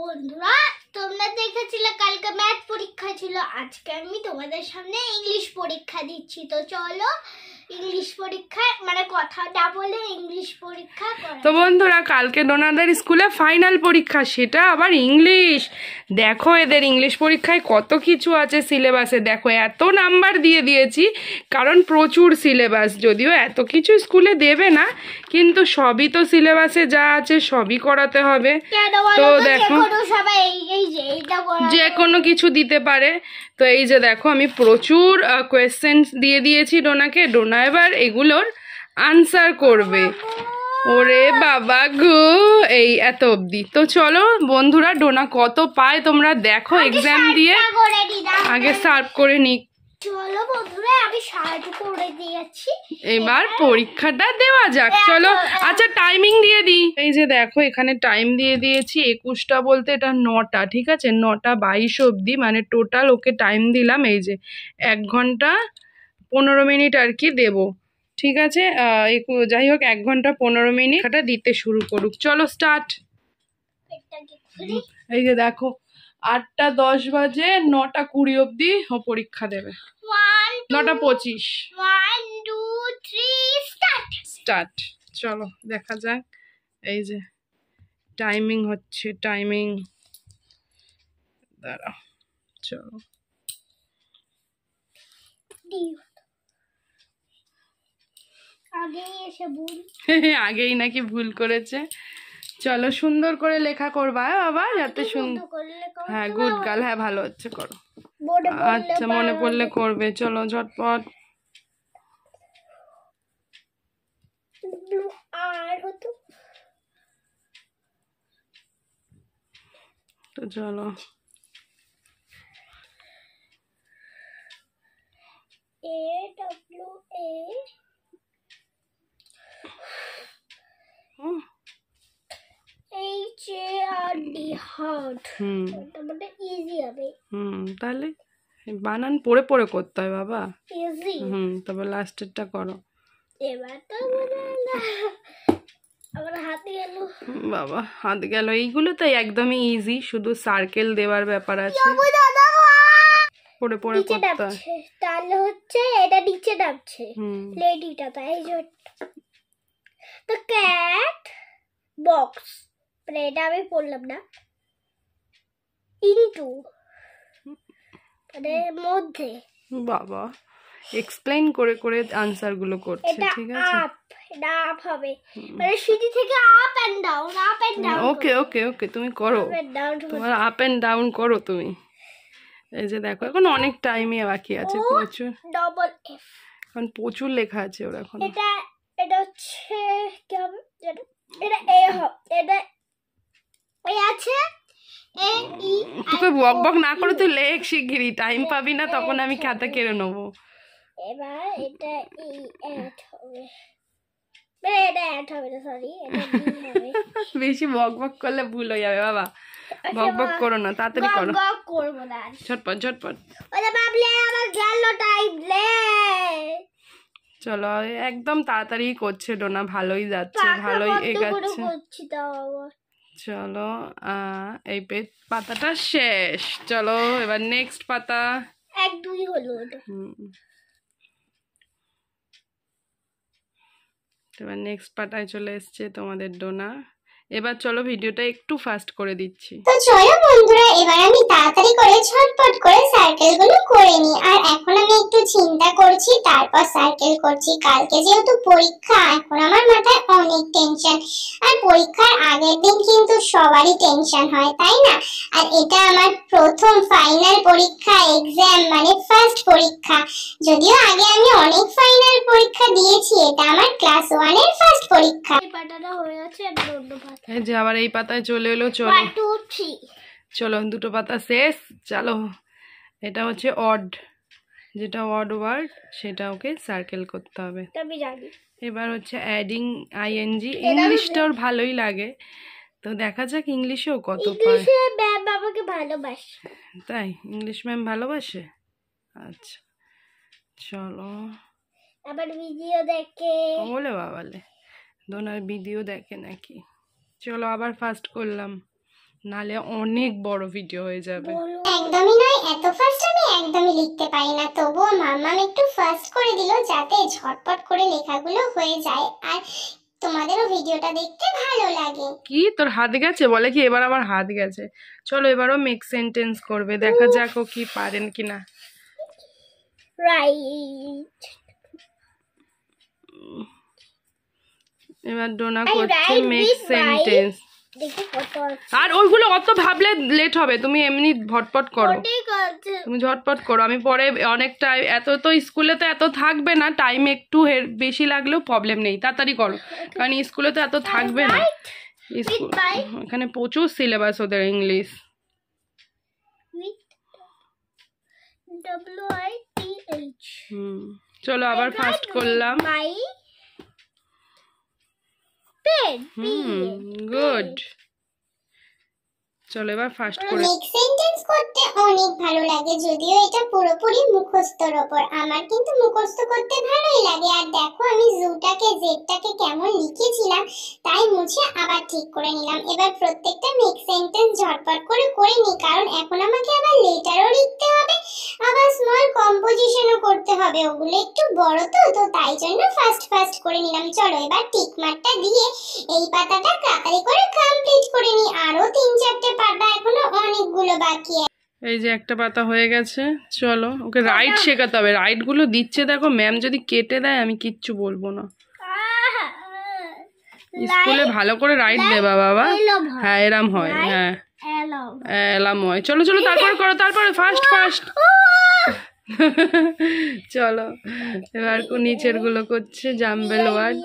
বন্ধুরা, তোমরা দেখেছিলে কালকে ম্যাথ পরীক্ষা ছিল, আজকে আমি তোমাদের সামনে ইংলিশ পরীক্ষা দিচ্ছি। তো চলো ইংলিশ পরীক্ষা মানে কথা না বলে ইংলিশ পরীক্ষা করা। তো বন্ধুরা, কালকে ডোনাদের স্কুলে ফাইনাল পরীক্ষা, সেটা আবার ইংলিশ। দেখো এদের ইংলিশ পরীক্ষায় কত কিছু আছে সিলেবাসে। দেখো এত নাম্বার দিয়ে দিয়েছি, কারণ প্রচুর সিলেবাস। যদিও এত কিছু স্কুলে দেবে না, কিন্তু সবই তো সিলেবাসে যা আছে সবই করাতে হবে। তো দেখো যে কোনো কিছু দিতে পারে। তো এই যে দেখো আমি প্রচুর কোয়েশ্চেন্স দিয়ে দিয়েছি ডোনাকে। ডোনা এবার এগুলোর আনসার করবে। ওরে বাবা গো, এই এত অবধি। তো চলো বন্ধুরা, ডোনা কত পায় তোমরা দেখো এক্সাম দিয়ে। আগে সার্ভ করে নিক। চলো বন্ধুরা, আমি সার্ভ করে দিয়েছি, এবার পরীক্ষাটা দেওয়া যাক। চলো আচ্ছা টাইমিং দিয়ে দিই। এই যে দেখো এখানে টাইম দিয়ে দিয়েছি 21টা বলতে এটা 9টা, ঠিক আছে? 9টা 22 অবধি, মানে টোটাল ওকে টাইম দিলাম এই যে 1 ঘন্টা 15 মিনিট আর কি দেবো, ঠিক আছে? যাই হোক 1 ঘন্টা 15 মিনিট এটা দিতে শুরু করুক। চলো স্টার্ট। এই যে দেখো 8টা 10 বাজে 9টা 20 অবধি ও পরীক্ষা দেবে। 9টা 25 1 2 3 স্টার্ট। চলো দেখা যাক। এই যে টাইমিং হচ্ছে, টাইমিং দাঁড়াও। চলো আগেই নাকি ভুল করেছে। চলো সুন্দর করে লেখা করবা বাবা, যাতে সুন্দর। হ্যাঁ গুড গার্ল, হ্যাঁ ভালো হচ্ছে, করো। আচ্ছা মনে পড়লে করবে। চলো ঝটপট। তো চলো তাহলে বানান পড়ে পড়ে করতে হয় বাবা। তবে লাস্টেরটা করো। বাবা হাত গেল। এইগুলো তো একদমই ইজি, শুধু সার্কেল দেওয়ার ব্যাপার আছে, পড়ে পড়ে করতে হয়। তাহলে হচ্ছে এটা নিচে নামছে লেডিটা, তাই তো ক্যাট বক্স, মানে এটা আমি পড়লাম না। ইনটু মানে মধ্যে। বাবা এক্সপ্লেইন করে করে আনসার গুলো করছে, ঠিক আছে? এটা আপ হবে, মানে সিঁড়ি থেকে up and down, up and down. Okay okay okay, তুমি করো, তোমার আপ এন্ড ডাউন করো তুমি। এই যে দেখো এখন অনেক টাইমই বাকি আছে, প্রচুর ডবল এফ, এখন প্রচুর লেখা আছে ওর এখন। এটা এটা হচ্ছে কি হবে, এটা এ হবে, এটা এই আছে এ ই। তোকে বক বক না করে তুই লেখ শিগগিরই, টাইম পাবি না তখন আমি খাতা কেড়ে নেবো। এবার এটা ই অ্যাড হবে, এটা অ্যাড হবে না, সরি, এটা বি হবে। বেশি বক বক করলে ভুল হয়ে যাবে বাবা, বক বক করো না, তাড়াতাড়ি করো। বক করব না, ঝটপট ঝটপট। ওরে বাবলে আমার গেল টাইম লে। চলো একদম তাড়াতাড়ি করছে ডোনা, ভালোই যাচ্ছে, ভালোই এগাচ্ছে। চলো এই পাতাটা শেষ। চলো এবার নেক্সট পাতা। 1 2 হলো এটা। এবার নেক্সট পাতায় চলে এসছে তোমাদের ডোনা। এবার চলো ভিডিওটা একটু ফাস্ট করে দিচ্ছি। তো চলো বন্ধুরা, এবার আমি তাড়াতাড়ি করে ঝটপট করে সার্কেলগুলো করে নিই। আর এখন আমি একটু চিন্তা করছি, তারপর সার্কেল করছি। কালকে যেহেতু পরীক্ষা, এখন আমার মাথায় অনেক টেনশন। আর পরীক্ষার আগের দিন কিন্তু সবারই টেনশন হয়, তাই না? আর এটা আমার প্রথম ফাইনাল পরীক্ষা, এক্সাম মানে ফার্স্ট পরীক্ষা। যদিও আগে আমি অনেক ফাইনাল পরীক্ষা দিয়েছি, এটা আমার ক্লাস 1 এর ফার্স্ট পরীক্ষা। এই পাতাটা হয়ে আছে, আর অন্য পাতা। এই যে আবার এই পাতায় চলে এলো। চলো 1 2 3, চলো দুটো পাতা শেষ। চলো এটা হচ্ছে অড, যেটা অড ওয়ার্ড সেটা ওকে সার্কেল করতে হবে। আমি জানি। এবার হচ্ছে অ্যাডিং আইএনজি, ইংলিশটা ওর ভালোই লাগে, তো দেখা যাক ইংলিশেও কত পায়। ইংলিশে ম্যাম আমাকে ভালোবাসে। তাই ইংলিশ ম্যাম ভালোবাসে? আচ্ছা চলো। আবার ভিডিও দেখে। বলে বাবালে, ডোনার ভিডিও দেখে নাকি? চলো আবার ফাস্ট করলাম। নালে অনেক বড় ভিডিও হয়ে যাবে। একদমই নয়, এত ফাস্ট আমি একদমই লিখতে পারি না, তবুও মাম্মাম একটু ফাস্ট করে দিল যাতে ঝটপট করে লেখাগুলো হয়ে যায় আর তোমাদেরও ভিডিওটা দেখতে ভালো লাগে। কি তোর হাত গেছে? বলে কি এবার আমার হাত গেছে। চলো এবারও মেক সেন্টেন্স করবে, দেখা যাক ও কি পারেন কিনা। রাইট। এবার ডোনা I করছে write মেক with সেন্টেন্স। দেখি কত আছে। আর ওইগুলো অত ভাবলে লেট হবে, তুমি এমনি ঝটপট করো, ঠিক আছে। তুমি ঝটপট করো। আমি পরে অনেক টাইম, এত তো স্কুলে তো এত থাকবে না, টাইম একটু বেশি লাগলেও প্রবলেম নেই, তাড়াতাড়ি করো, কারণ স্কুলে তো এত থাকবে না। স্কুল এখানে প্রচুর সিলেবাস ওদের ইংলিশ। WITH। চলো আবার ফার্স্ট করলাম। By pen. গুড। চলো এবার ফার্স্ট করে মেক সেন্টেন্স করতে অনেক ভালো লাগে, যদিও এটা পুরোপুরি মুখস্থর ওপর। আমার কিন্তু মুখস্থ করতে ভালোই লাগে। আর দেখো আমি জুটাকে জেডটাকে কেমন লিখেছিলাম, তাই মুছে আবার ঠিক করে নিলাম। এবার প্রত্যেকটা মেক সেন্টেন্স ঝটপট করে নিই, কারণ এখন আমাকে আবার লেটারও লিখতে হবে, আবার স্মল কম্পোজিশনও করতে হবে, ওগুলো একটু বড় তো তাই জন্য ফাস্ট করে নিলাম। চলো এবার টিক মার্কটা দিয়ে এই পাতাটা তাড়াতাড়ি করে কমপ্লিট করে নিই। আরো 3-4টে পাতা এখনো অনেকগুলো বাকি আছে। এই যে একটা পাতা হয়ে গেছে। চলো ওকে রাইট শেখাতে হবে, রাইট গুলো দিচ্ছে দেখো, ম্যাম যদি কেটে দেয় আমি কিচ্ছু বলবো না। স্কুলে ভালো করে রাইট দেবা বাবা। হ্যাঁ এরম হয়, হ্যাঁ এলাম হয়। চলো চলো তারপর করো, তারপরে ফার্স্ট। চলো এবার নিচের গুলো করছে জাম্বেল ওয়ার্ড।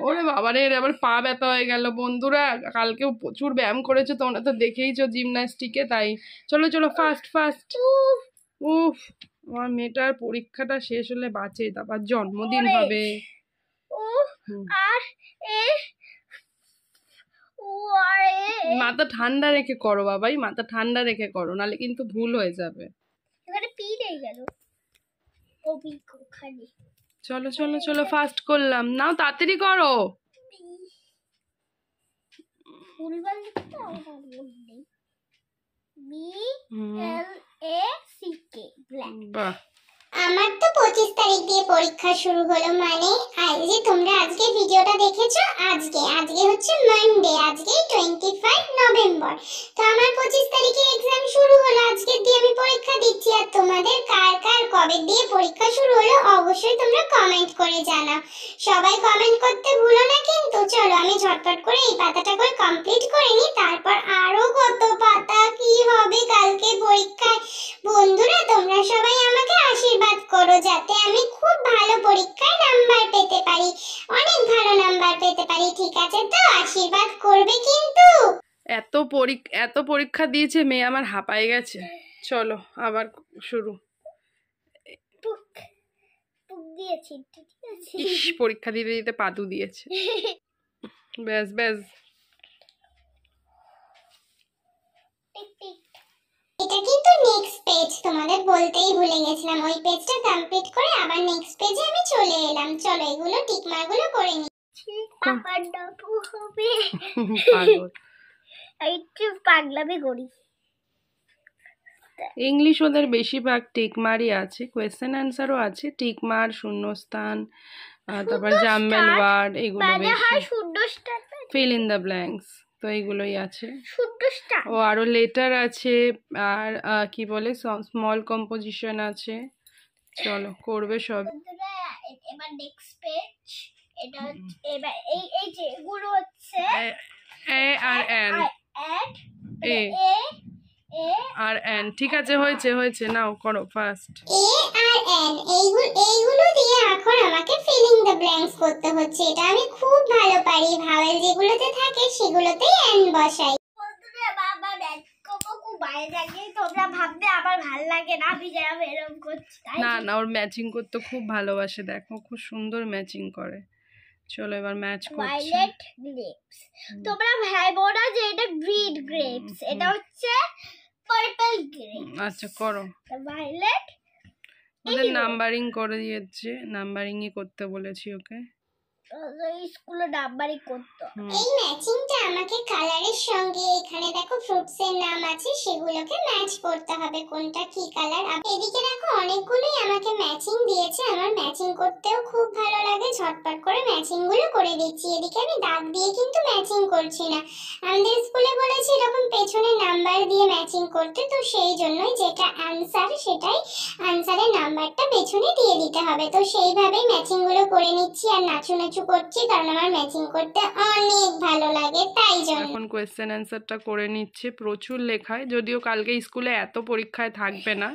ওরে বাবা রে, আবার পা ব্যথা হয়ে গেল। বন্ধুরা কালকেও প্রচুর ব্যায়াম করেছো, তোমরা তো দেখেইছো জিমন্যাস্টিকে, তাই চলো চলো ফার্স্ট। উফ, আমার মেয়েটার পরীক্ষাটা শেষ হলে বাঁচে, তারপর জন্মদিন হবে। আর মাথা ঠান্ডা রেখে করো বাবাই, মাথা ঠান্ডা রেখে করো, নালে কিন্তু ভুল হয়ে যাবে। এবারে পি হয়ে গেল। চলো চলো চলো ফার্স্ট করলাম, নাও তাড়াতাড়ি করো। বাহ, আমার তো 25 তারিখ দিয়ে পরীক্ষা শুরু হলো, মানে যে তোমরা আজকে ভিডিওটা দেখেছো, আজকে হচ্ছে মানডে, আজকে 25 নভেম্বর। তো আমার 25 তারিখে এক্সাম শুরু হলো, আজকে দিয়ে আমি পরীক্ষা দিচ্ছি। আর তোমাদের কার কবে দিয়ে পরীক্ষা শুরু হলো অবশ্যই তোমরা কমেন্ট করে জানাও। সবাই কমেন্ট করতে ভুলো না কিন্তু। চলো আমি ঝটপট করে এই পাতাটা করে কমপ্লিট করে নিই, তারপর আরো কত পাতা কি হবে কালকে পরীক্ষায়। বন্ধুরা তোমরা সবাই আমাকে আশীর্বাদ করো যাতে আমি খুব ভালো পরীক্ষায় নাম্বার পেতে পারি, অনেক ভালো নাম্বার পেতে পারি, ঠিক আছে তো? আশীর্বাদ করবে কিন্তু। এত পরীক্ষা দিয়েছে মেয়ে আমার, হাঁপায়ে গেছে। চলো আবার শুরু। ইস, পরীক্ষা দিতে দিতে পাতু দিয়েছে। ব্যাস এটা কিন্তু নেক্সট পেজ, তোমাদের বলতেই ভুলে গেছিলাম। ওই পেজটা কমপ্লিট করে আবার নেক্সট পেজে আমি চলে এলাম। চলো এগুলো টিক মার্কগুলো করে নিই। পাগলামি করি। ইংলিশ ওদের বেশিরভাগ টিকমারই আছে, কোয়েশ্চেন অ্যান্সারও আছে, টিকমার, শূন্যস্থান, তারপর জাম্বেল ওয়ার্ড, এগুলো বেশি, ফিল ইন দ্য ব্ল্যাঙ্কস, তো এইগুলোই আছে। ও আরো লেটার আছে, আর কি বলে স্মল কম্পোজিশন আছে। চলো করবে সব। এবার নেক্সট পেজ, এটা এবার এই যে এগুলো হচ্ছে এ আর এন, এ আর এন, ঠিক আছে, হয়েছে নাও করো ফার্স্ট। এ আর এন এইগুলো দিয়ে এখন আমাকে ফিল ইন দ্য ব্ল্যাঙ্কস করতে হচ্ছে। এটা আমি খুব ভালো পারি, ভাওয়েল যেগুলোতে থাকে সেগুলোতেই এন বসাই। বন্ধুরা বাবা ব্যাগ খুব বাইরে থাকে, তোমরা ভাববে আমার ভালো লাগে না আমি যেরকম এরকম করছি। না ওর ম্যাচিং করতে খুব ভালোবাসে, দেখো খুব সুন্দর ম্যাচিং করে। চলো এবার ম্যাচ করছি। ভায়োলেট গ্রেপস, তোমরা ভাইবো না যে এটা গ্রিন গ্রেপস, এটা হচ্ছে পার্পল গ্রেপস। আচ্ছা করো। ভায়োলেট ওদের নাম্বারিং করে দিয়েছে, নাম্বারিংই করতে বলেছি ওকে। স্কুলে নাম্বারই করতো। এই ম্যাচিংটা আমাকে কালারের সঙ্গে এখানে দেখো ফ্রুটস এর নাম আছে সেগুলোকে ম্যাচ করতে হবে কোনটা কি কালার। এদিকে দেখো অনেকগুলোই আমাকে ম্যাচিং দিয়েছে, আমার ম্যাচিং করতেও খুব ভালো লাগে, ঝটপট করে ম্যাচিং গুলো করে দিচ্ছি। এদিকে আমি দাগ দিয়ে কিন্তু ম্যাচিং করছি না, আমাদের স্কুলে বলেছে এরকম পেছনে নাম্বার দিয়ে ম্যাচিং করতে, তো সেই জন্যই যেটা অ্যানসার সেটাই অ্যানসারের নাম্বারটা পেছনে দিয়ে দিতে হবে। তো সেইভাবেই ম্যাচিং গুলো করে নিচ্ছি আর নাচু করছি, কারণ আমার ম্যাচিং করতে অনেক ভালো লাগে তাই জন্য। এখন কোয়েশ্চেন অ্যান্সারটা করে নিচ্ছে, প্রচুর লেখায়, যদিও কালকে স্কুলে এত পরীক্ষায় থাকবে না,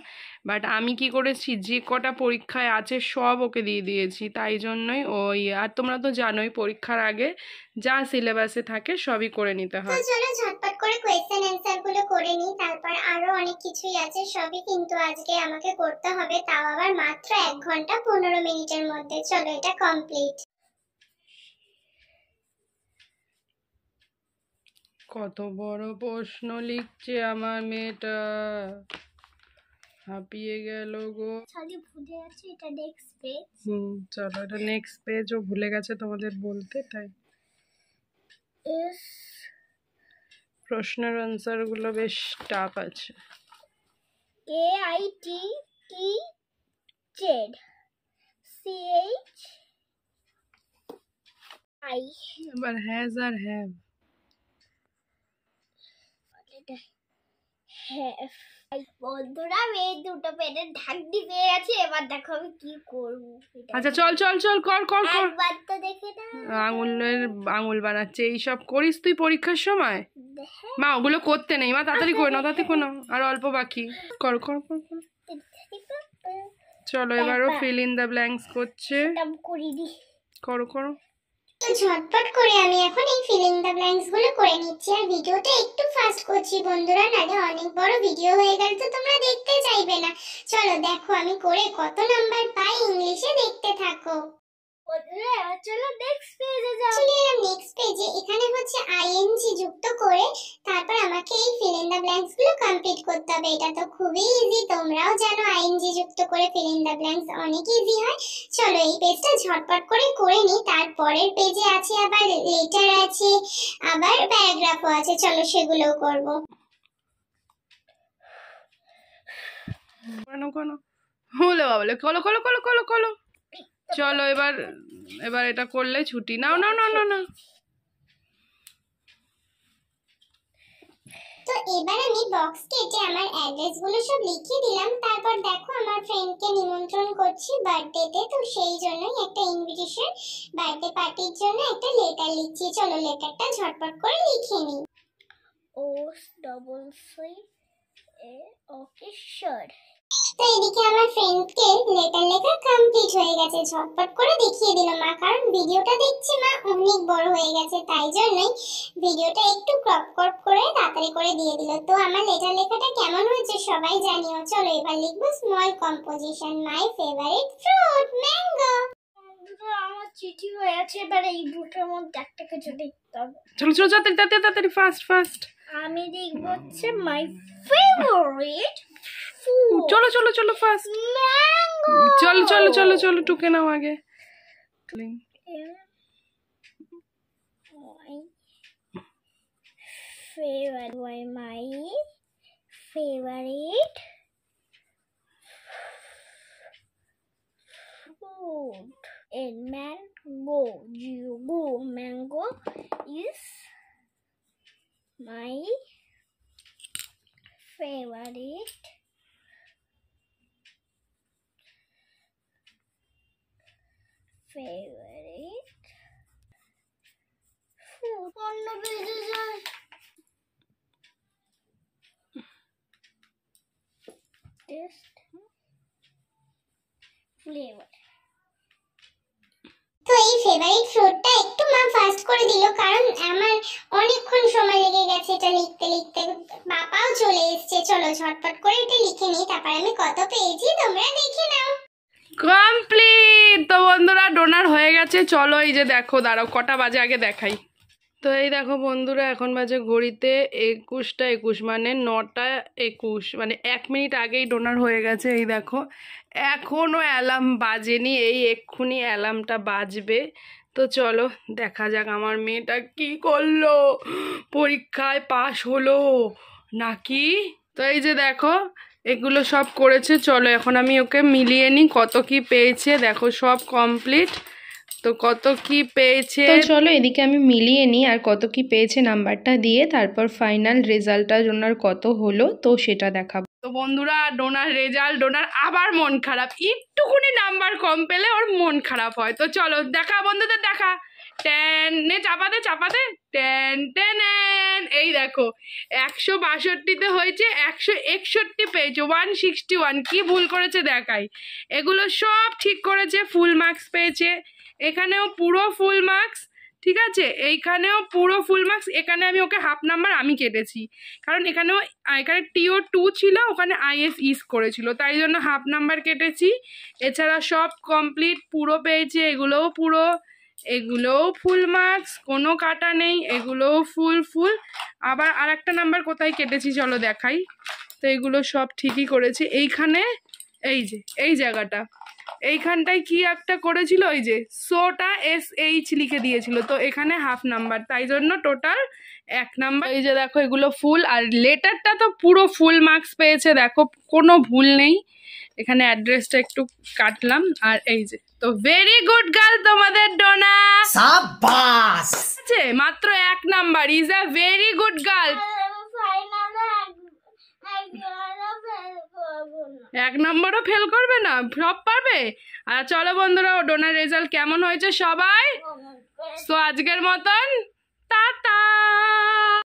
বাট আমি কি করেছি যে কটা পরীক্ষায় আছে সব ওকে দিয়ে দিয়েছি, তাই জন্যই ওই। আর তোমরা তো জানোই পরীক্ষার আগে যা সিলেবাসে থাকে সবই করে নিতে তো হয়। চলো ঝটপট করে কোয়েশ্চেন অ্যানসার গুলো করে নিই, তারপর আরো অনেক কিছুই আছে, সবই কিন্তু আজকে আমাকে করতে হবে, তাও আবার মাত্র 1 ঘন্টা 15 মিনিটের মধ্যে। চলো এটা কমপ্লিট। কত বড় প্রশ্ন লিখছে আমার মেয়েটা, হাঁপিয়ে গেল গো। সরি ভুলে গেছি, এটা নেক্সট পেজ। চলো এটা নেক্সট পেজ, ও ভুলে গেছে তোমাদের বলতে, তাই এস প্রশ্নের আনসার গুলো বেশ টাফ আছে। AIT জেড CHI এবার হ্যাজ আর হ্যাভ। বন্ধুরা আমি এই দুটো পেনের ঢাকনি পেয়ে গেছি, এবার দেখো আমি কি করবো। আচ্ছা চল চল চল কর কর কর। একবার তো দেখে না, আঙুল বানাচ্ছে, এইসব করিস তুই পরীক্ষার সময়? মা ওগুলো করতে নেই মা, তাড়াতাড়ি করে নাও, তাড়াতাড়ি করে নাও, আর অল্প বাকি। কর কর কর কর। চলো এবারও ফিল ইন দ্য ব্ল্যাঙ্কস করছে, করিনি। করো করো। তো ঝটপট করে আমি এখন এই ফিল ইন দ্য ব্ল্যাঙ্কস গুলো করে নিচ্ছি, আর ভিডিওটা একটু ফাস্ট করছি বন্ধুরা, নালে অনেক বড় ভিডিও হয়ে গেল তো তোমরা দেখতে চাইবে না। চলো দেখো আমি করে কত নাম্বার পাই ইংলিশে, দেখতে থাকো। বন্ধুরা এবার চলো নেক্সট পেজে যাও। চলে এলাম নেক্সট পেজে, এখানে হচ্ছে আইএনজি যুক্ত করে তারপর আমাকে এই ফিল ইন দ্য ব্ল্যাঙ্কস গুলো কমপ্লিট করতে হবে। এটা তো খুবই ইজি, তোমরাও জানো আইএনজি যুক্ত করে ফিল ইন দ্য ব্ল্যাঙ্কস অনেক ইজি হয়। চলো এই পেজটা ঝটপট করে নিই, তারপরের পেজে আছে আবার লেটার আছে, আবার প্যারাগ্রাফও আছে, চলো সেগুলোও করব। কেন কেন হলে বাবলে, কলো কলো কলো কলো কলো। চলো এবার এবার এটা করলে ছুটি। নাও নাও নাও নাও নাও। তো এবার আমি বক্স কেটে আমার অ্যাড্রেস গুলো সব লিখে দিলাম, তারপর দেখো আমার ফ্রেন্ডকে নিমন্ত্রণ করছি বার্থডেতে, তো সেই জন্যই একটা ইনভিটেশন, বার্থডে পার্টির জন্য একটা লেটার লিখছি। চলো লেটারটা ঝটপট করে লিখে নিই। Okay sure. তো এদিকে আমার ফ্রেন্ডকে লেটার লেখা কমপ্লিট হয়ে গেছে, ঝটপট করে দেখিয়ে দিল মা, কারণ ভিডিওটা দেখছি মা অনেক বড় হয়ে গেছে, তাই জন্যই ভিডিওটা একটু ক্রপ করে তাড়াতাড়ি করে দিয়ে দিল। তো আমার লেটার লেখাটা কেমন হয়েছে সবাই জানিও। চলো এবার লিখবো small composition, my favourite fruit mango. আমার চিঠি হয়ে আছে, এবার এই দুটোর মধ্যে একটা কিছু লিখতে হবে। চলো চলো তাড়াতাড়ি তাড়াতাড়ি তাড়াতাড়ি, ফাস্ট ফাস্ট। আমি লিখবো হচ্ছে মাই ফেভারিট ফুড চলো চলো চলো ফাস্ট। ম্যাঙ্গো। চলো চলো চলো চলো টুকে নাও আগে। My favorite food and mango is my favorite food. অন্য পেজে যাই। Taste flavor. তো এই ফেভারিট ফ্রুটটা একটু মা ফাস্ট করে দিল, কারণ আমার অনেকক্ষণ সময় লেগে গেছে এটা লিখতে লিখতে, বাবাও চলে এসেছে। চলো ঝটপট করে এটা লিখে নিই, তারপর আমি কত পেয়েছি তোমরা দেখে নাও। কমপ্লিট। তো বন্ধুরা ডোনার হয়ে গেছে, চলো এই যে দেখো, দাঁড়াও কটা বাজে আগে দেখাই। তো এই দেখো বন্ধুরা এখন বাজে ঘড়িতে 21টা 21, মানে 9টা 21, মানে 1 মিনিট আগেই ডোনার হয়ে গেছে। এই দেখো এখনও অ্যালার্ম বাজেনি, এই এক্ষুনি অ্যালার্মটা বাজবে। তো চলো দেখা যাক আমার মেয়েটা কি করলো, পরীক্ষায় পাশ হলো নাকি। তো এই যে দেখো এগুলো সব করেছে, চলো এখন আমি ওকে মিলিয়ে নিই কত কি পেয়েছে। দেখো সব কমপ্লিট, তো কত কি পেয়েছে তো চলো এদিকে আমি মিলিয়ে নিই আর কত কি পেয়েছে নাম্বারটা দিয়ে, তারপর ফাইনাল রেজাল্টটা ডোনার কত হলো তো সেটা দেখাবো। তো বন্ধুরা ডোনার রেজাল্ট, ডোনার আবার মন খারাপ, একটুকুনি নাম্বার কম পেলে ওর মন খারাপ হয়। তো চলো দেখা বন্ধুদের দেখা। টেনে চাপাতে চাপাতে টেন টেন, এই দেখো 162-তে হয়েছে 161 পেয়েছে, 161। কি ভুল করেছে দেখাই, এগুলো সব ঠিক করেছে, ফুল মার্কস পেয়েছে, এখানেও পুরো ফুল মার্কস, ঠিক আছে, এইখানেও পুরো ফুল মার্কস। এখানে আমি ওকে হাফ নাম্বার আমি কেটেছি, কারণ এখানে TO2 ছিল, ওখানে IS করেছিল, তাই জন্য হাফ নাম্বার কেটেছি। এছাড়া সব কমপ্লিট পুরো পেয়েছে, এগুলোও পুরো, এগুলোও ফুল মার্কস, কোনো কাটা নেই, এগুলোও ফুল ফুল। আবার আর একটা নাম্বার কোথায় কেটেছি চলো দেখাই। তো এগুলো সব ঠিকই করেছে। এইখানে এই যে এই জায়গাটা, এইখানটায় কি একটা করেছিল, ওই যে সোটা SH লিখে দিয়েছিল, তো এখানে হাফ নাম্বার, তাই জন্য টোটাল 1 নাম্বার। এই যে দেখো এগুলো ফুল, আর লেটারটা তো পুরো ফুল মার্কস পেয়েছে, দেখো কোনো ভুল নেই। এখানে অ্যাড্রেসটা একটু কাটলাম, আর এই যে, তো ভেরি গুড গার্ল তোমাদের ডোনা, সাবাস, আছে মাত্র 1 number, is a very good girl. এক নম্বরও ফেল করবে না, সব পারবে। আর চলো বন্ধুরা ডোনার রেজাল্ট কেমন হয়েছে সবাই, তো আজকের মতন